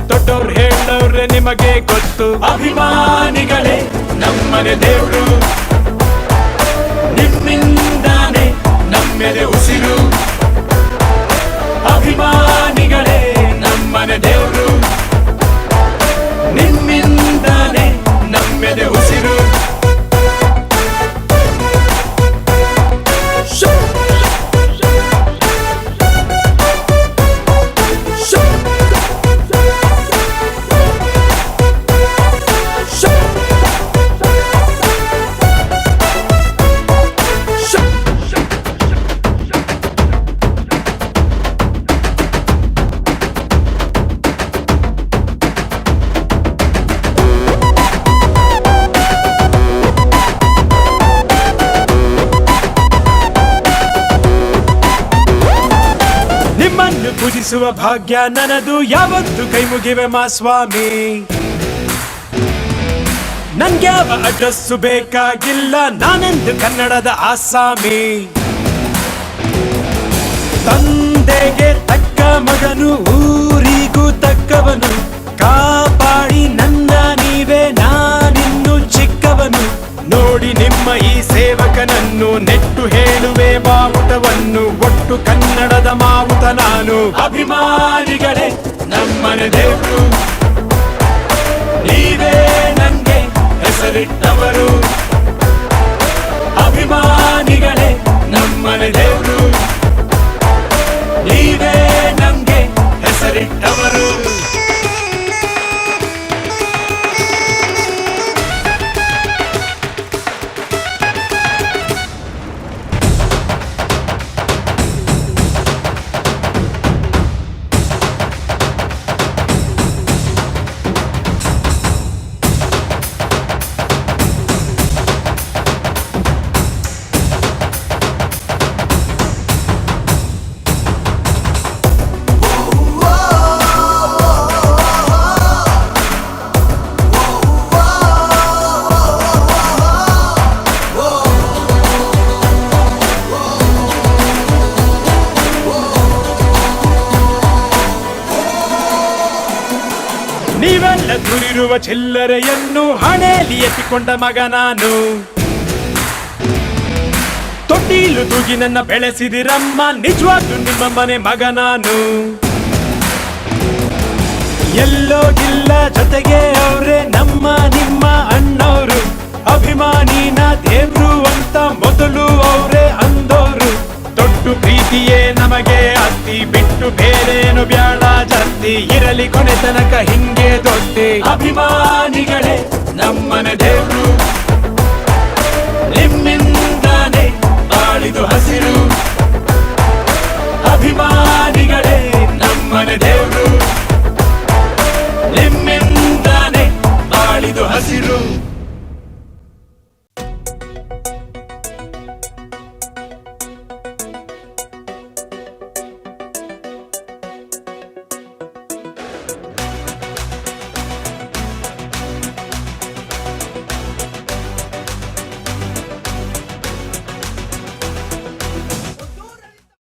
ದೊಡ್ಡವ್ರು ಹೇಳವ್ರೆ ನಿಮಗೆ ಗೊತ್ತು. ಅಭಿಮಾನಿಗಳೇ ನಮ್ಮನೆ ದೇವ್ರು, ನಿಮ್ಮಿಂದಾನೆ ನಮ್ಮೆದೆ ಉಸಿರು. ಅಭಿಮಾನಿಗಳೇ ನಮ್ಮನೆ ದೇವ್ರು, ನಿಮ್ಮಿಂದಾನೆ ನಮ್ಮೆದೆ ಉಸಿರು. ನಿಮ್ಮನ್ನು ಪೂಜಿಸುವ ಭಾಗ್ಯ ನನದು, ಯಾವತ್ತು ಕೈ ಮುಗಿವೆ ಮಾ ಸ್ವಾಮಿ. ನನ್ಗ್ಯಾವ ಅಡ್ರೆಸ್ಸು ಬೇಕಾಗಿಲ್ಲ, ನಾನೆಂದು ಕನ್ನಡದ ಆಸಾಮಿ. ತಂದೆಗೆ ತಕ್ಕ ಮಗನು, ಊರಿಗೂ ತಕ್ಕವನು, ಕಾಪಾಡಿ ನನ್ನ ನೀವೇ, ನಾನಿನ್ನು ಚಿಕ್ಕವನು. ನೋಡಿ ನಿಮ್ಮ ಈ ಸೇವಕನನ್ನು, ನೆಟ್ಟು ಹೇಳುವೆ ಮಾವುತವನ್ನು, ಒಟ್ಟು ಕನ್ನಡದ ಮಾವುತ ನಾನು. ಅಭಿಮಾನಿಗಳೇ ನಮ್ಮನೆ ದೇವ್ರು, ನೀವೇ ನಂಗೆ ಹೆಸರಿಟ್ಟವರು. ಅಭಿಮಾನಿಗಳೇ ನಮ್ಮನೆ ದೇವ್ರು, ನೀವೇ ನಂಗೆ ಹೆಸರಿಟ್ಟವರು. ನೀವೆಲ್ಲ ದುರಿರುವ ಚಿಲ್ಲರೆಯನ್ನು ಹಣೆಯಲ್ಲಿ ಎತ್ತಿಕೊಂಡ ಮಗ ನಾನು. ತೊಟ್ಟಿಲು ತೂಗಿ ನನ್ನ ಬೆಳೆಸಿದಿರಮ್ಮ, ನಿಜವಾಗ್ಲೂ ನಿಮ್ಮ ಮನೆ ಮಗ ನಾನು. ಎಲ್ಲೋ ಇಲ್ಲ ಜೊತೆಗೆ ಅವ್ರೆ ನಮ್ಮ ನಿಮ್ಮ ಅಣ್ಣವರು. ಅಭಿಮಾನಿನ ದೇವ್ರು ಅಂತ ಮೊದಲು ಅವ್ರೆ ಅಂದೋರು. ದೊಡ್ಡ ಪ್ರೀತಿಯೇ ನಮಗೆ ಅತ್ತಿ, ಬಿಟ್ಟು ಬೇರೇನು ಬ್ಯಾಡ ಜಾಸ್ತಿ. ಇರಲಿ ಕೊನೆ ತನಕ ಹಿಂಗೆ ದೊಡ್ಡಿ. ಅಭಿಮಾನಿಗಳೇ ನಮ್ಮನೆ ದೇವ್ರು.